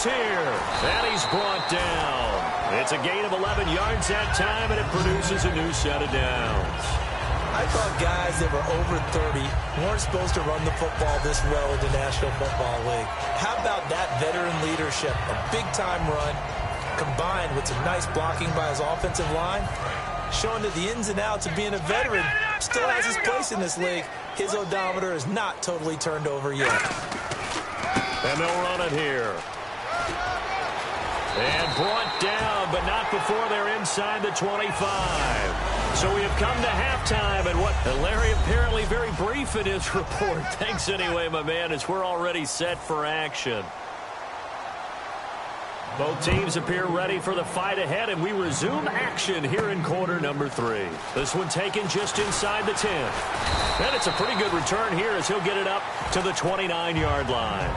is here, and he's brought down. It's a gain of 11 yards that time, and it produces a new set of downs. I thought guys that were over 30 weren't supposed to run the football this well in the National Football League. How about that veteran leadership? A big-time run combined with some nice blocking by his offensive line, showing that the ins and outs of being a veteran still has his place in this league. His odometer is not totally turned over yet. And they'll run it here. And brought down, but not before they're inside the 25. So we have come to halftime, and Larry apparently very brief in his report. Thanks anyway, my man, as we're already set for action. Both teams appear ready for the fight ahead, and we resume action here in quarter number 3. This one taken just inside the 10. And it's a pretty good return here as he'll get it up to the 29-yard line.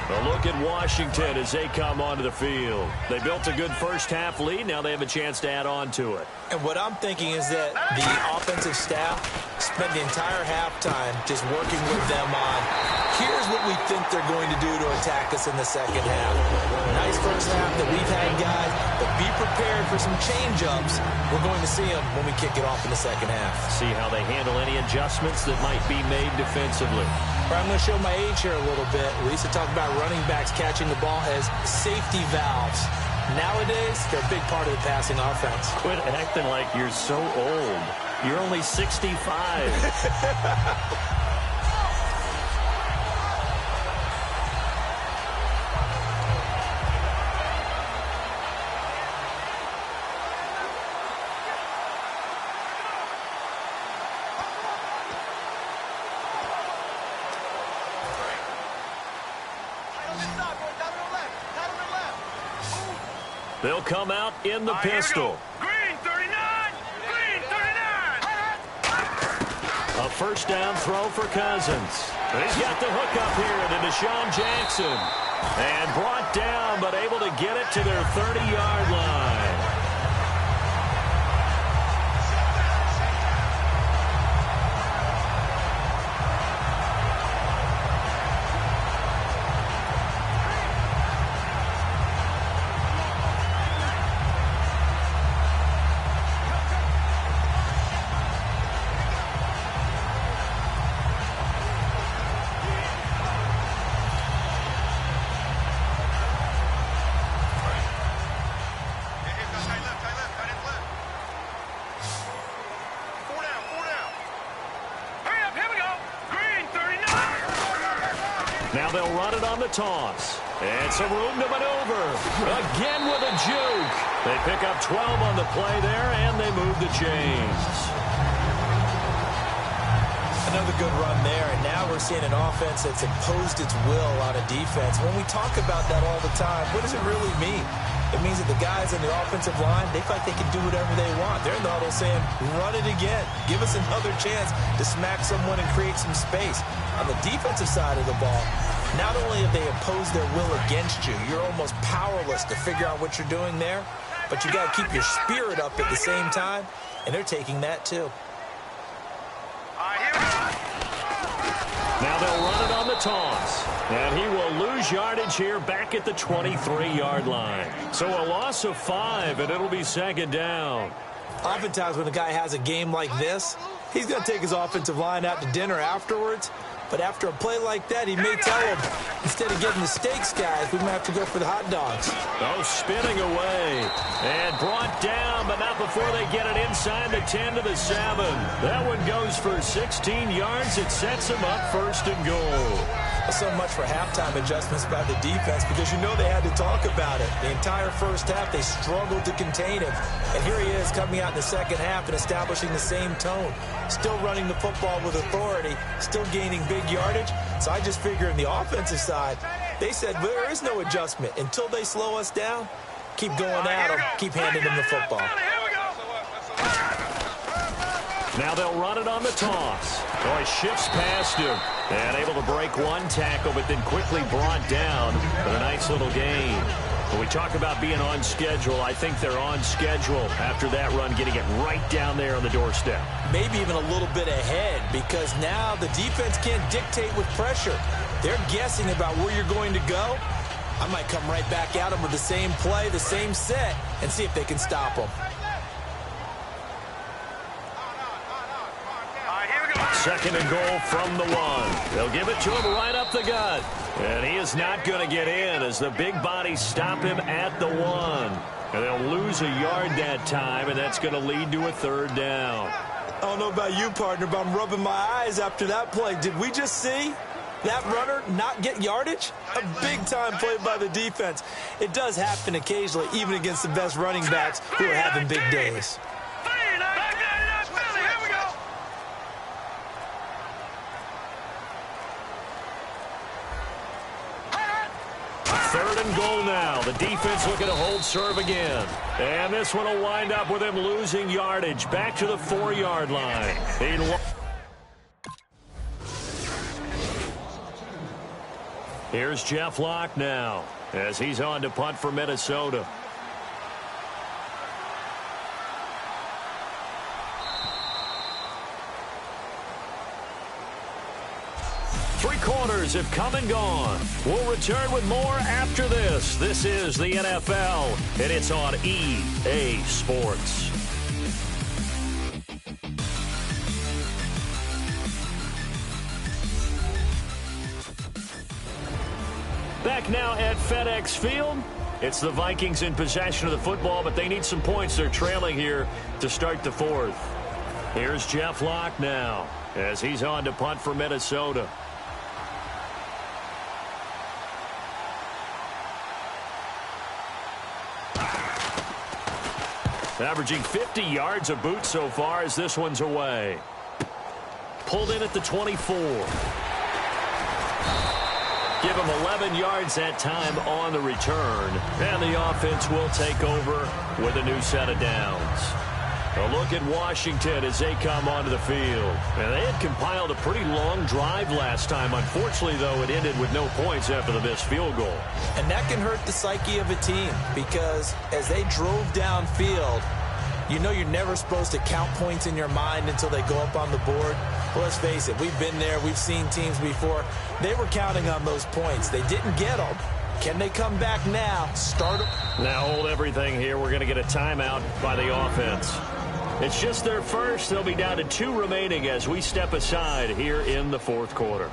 A look at Washington as they come onto the field. They built a good first-half lead. Now they have a chance to add on to it. And what I'm thinking is that the offensive staff spent the entire halftime just working with them on, here's what we think they're going to do to attack us in the second half. Nice first half that we've had, guys, but be prepared for some change-ups. We're going to see them when we kick it off in the second half. See how they handle any adjustments that might be made defensively. I'm going to show my age here a little bit. We used to talk about running backs catching the ball as safety valves. Nowadays, they're a big part of the passing offense. Quit acting like you're so old. You're only 65. They'll come out in the pistol. Green 39! Green 39! A first down throw for Cousins. He's got the hook up here to Deshaun Jackson. And brought down, but able to get it to their 30-yard line. Now they'll run it on the toss. It's a room to maneuver. Again with a juke. They pick up 12 on the play there, and they move the chains. Another good run there, and now we're seeing an offense that's imposed its will on a defense. When we talk about that all the time, what does it really mean? It means that the guys on the offensive line, they feel like they can do whatever they want. They're in the huddle saying, run it again. Give us another chance to smack someone and create some space. On the defensive side of the ball, not only have they imposed their will against you, you're almost powerless to figure out what you're doing there, but you got to keep your spirit up at the same time, and they're taking that too. Now they'll run it on the toss. And he will lose yardage here back at the 23-yard line. So a loss of 5, and it'll be second down. Oftentimes when a guy has a game like this, he's going to take his offensive line out to dinner afterwards. But after a play like that, he may tell them, instead of getting the steaks, guys, we might have to go for the hot dogs. Oh, spinning away. And brought down, but not before they get it inside the 10 to the 7. That one goes for 16 yards. It sets them up first and goal. So much for halftime adjustments by the defense, because you know they had to talk about it. The entire first half, they struggled to contain him. And here he is coming out in the second half and establishing the same tone. Still running the football with authority, still gaining big yardage. So I just figure on the offensive side, they said, well, there is no adjustment. Until they slow us down, keep going at them, keep handing them the football. Now they'll run it on the toss. Oh, he shifts past him. And able to break one tackle, but then quickly brought down. But a nice little gain. When we talk about being on schedule, I think they're on schedule after that run, getting it right down there on the doorstep. Maybe even a little bit ahead, because now the defense can't dictate with pressure. They're guessing about where you're going to go. I might come right back at them with the same play, the same set, and see if they can stop them. Second and goal from the 1. They'll give it to him right up the gut. And he is not going to get in as the big bodies stop him at the 1. And they'll lose a yard that time, and that's going to lead to a third down. I don't know about you, partner, but I'm rubbing my eyes after that play. Did we just see that runner not get yardage? A big-time play by the defense. It does happen occasionally, even against the best running backs who are having big days. Third and goal now. The defense looking to hold serve again. And this one will wind up with him losing yardage back to the 4-yard line. Here's Jeff Locke now as he's on to punt for Minnesota. Three quarters have come and gone. We'll return with more after this. This is the NFL, and it's on EA Sports. Back now at FedEx Field. It's the Vikings in possession of the football, but they need some points. They're trailing here to start the fourth. Here's Jeff Locke now as he's on to punt for Minnesota. Averaging 50 yards a boot so far as this one's away. Pulled in at the 24. Give him 11 yards that time on the return. And the offense will take over with a new set of downs. A look at Washington as they come onto the field. And they had compiled a pretty long drive last time. Unfortunately, though, it ended with no points after the missed field goal. And that can hurt the psyche of a team, because as they drove downfield, you know you're never supposed to count points in your mind until they go up on the board. Well, let's face it, we've been there. We've seen teams before. They were counting on those points. They didn't get them. Can they come back now? Start them. Now hold everything here. We're going to get a timeout by the offense. It's just their first. They'll be down to 2 remaining as we step aside here in the fourth quarter.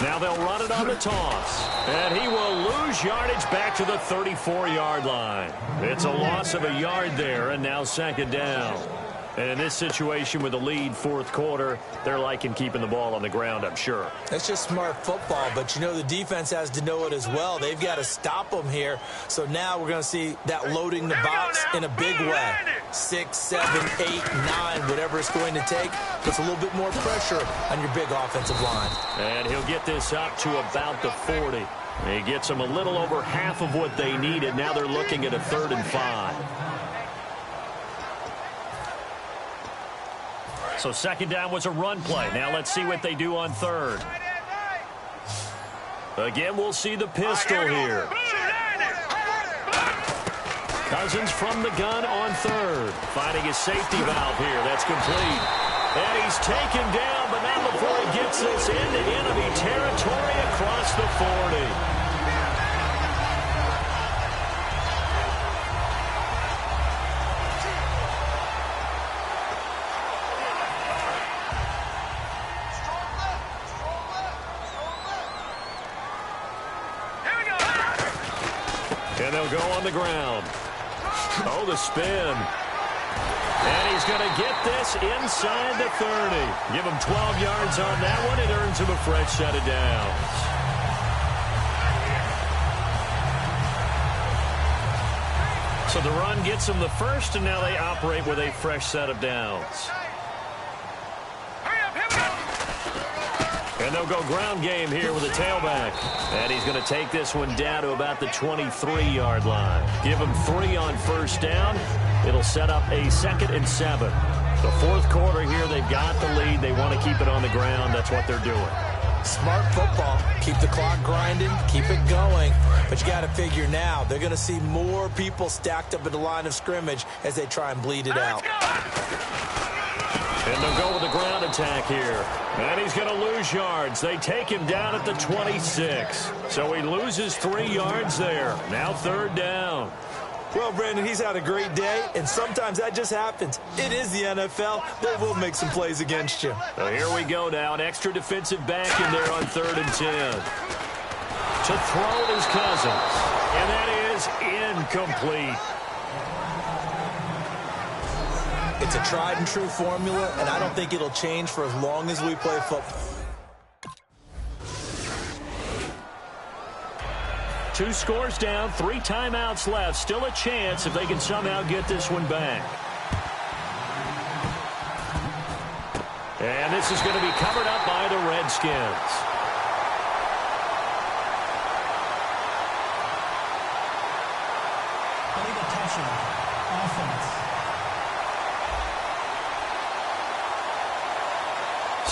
Now they'll run it on the toss. And he will lose yardage back to the 34-yard line. It's a loss of a yard there, and now second down. And in this situation with the lead fourth quarter, they're liking keeping the ball on the ground, I'm sure. That's just smart football, but you know the defense has to know it as well. They've got to stop them here. So now we're going to see that loading the box in a big way. 6, 7, 8, 9, whatever it's going to take. Puts a little bit more pressure on your big offensive line. And he'll get this up to about the 40. He gets them a little over half of what they needed. Now they're looking at a 3rd and 5. So second down was a run play. Now let's see what they do on third. Again, we'll see the pistol here. Cousins from the gun on third. Finding his safety valve here. That's complete. And he's taken down, but not before he gets this into enemy territory across the 40. And they'll go on the ground. Oh, the spin. And he's going to get this inside the 30. Give him 12 yards on that one. It earns him a fresh set of downs. So the run gets them the first, and now they operate with a fresh set of downs. And they'll go ground game here with a tailback. And he's going to take this one down to about the 23-yard line. Give him 3 on first down. It'll set up a 2nd and 7. The fourth quarter here, they've got the lead. They want to keep it on the ground. That's what they're doing. Smart football. Keep the clock grinding. Keep it going. But you got to figure now, they're going to see more people stacked up at the line of scrimmage as they try and bleed it out. And they'll go with the ground attack here. And he's going to lose yards. They take him down at the 26. So he loses 3 yards there. Now 3rd down. Well, Brandon, he's had a great day, and sometimes that just happens. It is the NFL. They will make some plays against you. So here we go now. An extra defensive back in there on 3rd and 10. To throw is Cousins. And that is incomplete. It's a tried-and-true formula, and I don't think it'll change for as long as we play football. 2 scores down, 3 timeouts left. Still a chance if they can somehow get this one back. And this is going to be covered up by the Redskins.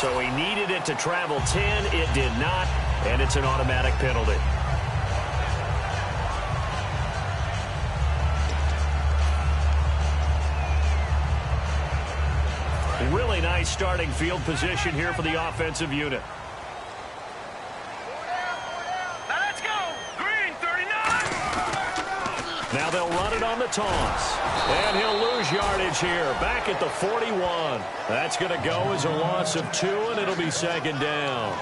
So he needed it to travel 10. It did not, and it's an automatic penalty. Really nice starting field position here for the offensive unit. Let's go. Green, 39. Now they'll run it on the toss. And he'll lose yardage here. Back at the 41. That's going to go as a loss of 2, and it'll be 2nd down.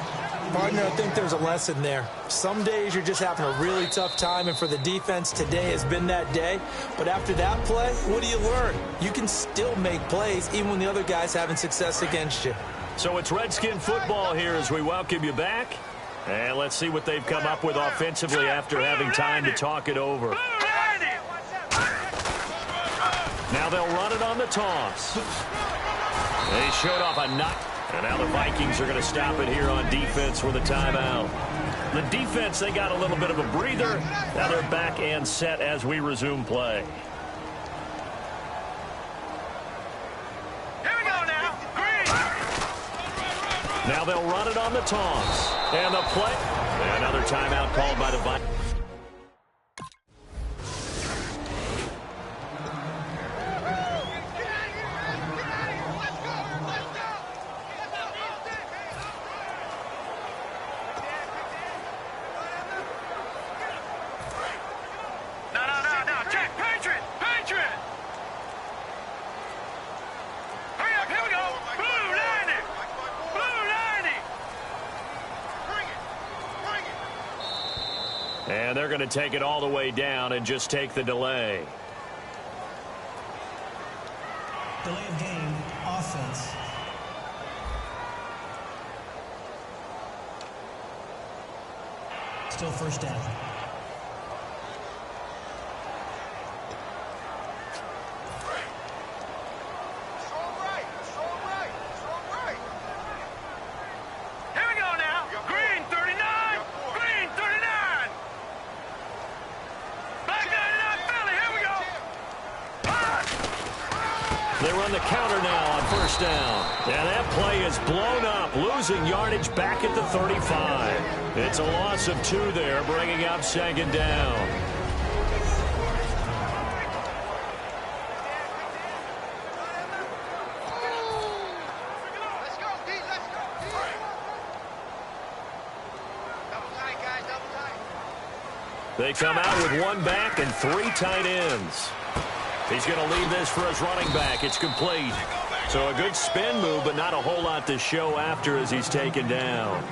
Partner, I think there's a lesson there. Some days you're just having a really tough time, and for the defense, today has been that day. But after that play, what do you learn? You can still make plays even when the other guy's having success against you. So it's Redskin football here as we welcome you back. And let's see what they've come up with offensively after having time to talk it over. Now they'll run it on the toss. They showed off a knock. And now the Vikings are going to stop it here on defense with a timeout. The defense, they got a little bit of a breather. Now they're back and set as we resume play. Here we go now. Green. Now they'll run it on the toss. And the play. Another timeout called by the Vikings. And they're going to take it all the way down and just take the delay. Delay of game, offense. Still 1st down. They run the counter now on 1st down. And that play is blown up, losing yardage back at the 35. It's a loss of 2 there, bringing up 2nd down. They come out with 1 back and 3 tight ends. He's going to leave this for his running back. It's complete. So a good spin move, but not a whole lot to show after as he's taken down.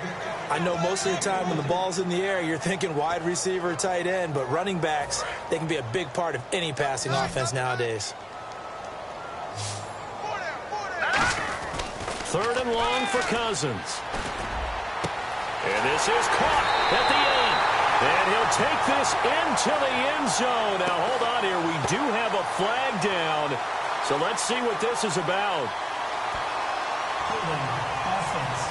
I know most of the time when the ball's in the air, you're thinking wide receiver, tight end, but running backs, they can be a big part of any passing offense nowadays. 3rd and long for Cousins. And this is caught at the 8. And he'll take this into the end zone. Now, hold on here. We do have a flag down. So let's see what this is about. Holding, offense.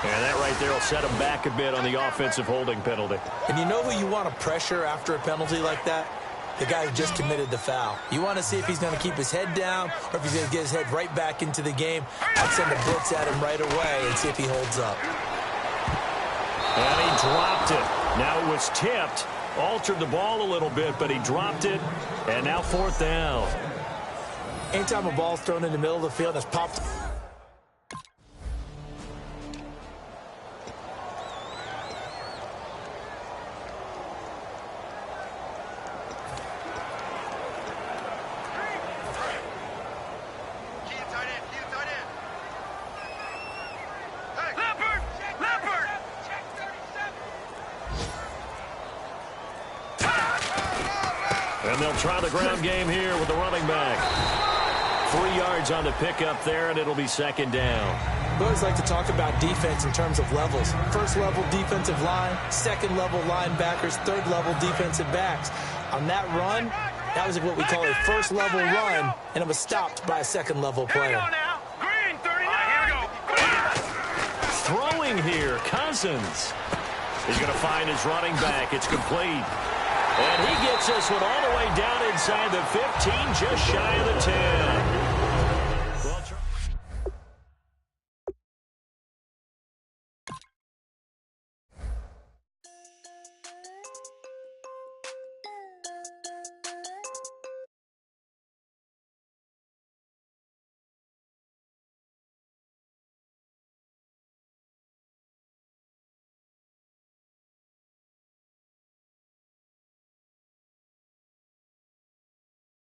And that right there will set him back a bit on the offensive holding penalty. And you know who you want to pressure after a penalty like that? The guy who just committed the foul. You want to see if he's going to keep his head down or if he's going to get his head right back into the game. I'd send a blitz at him right away and see if he holds up. And he dropped it. Now it was tipped. Altered the ball a little bit, but he dropped it. And now 4th down. Anytime a ball's thrown in the middle of the field and it's popped. And they'll try the ground game here with the running back. 3 yards on the pickup there, and it'll be 2nd down. We always like to talk about defense in terms of levels. 1st level defensive line, 2nd level linebackers, 3rd level defensive backs. On that run, that was what we call a 1st level run, and it was stopped by a 2nd level player. Green, 39. Throwing here, Cousins. He's going to find his running back. It's complete. And he gets this one all the way down inside the 15, just shy of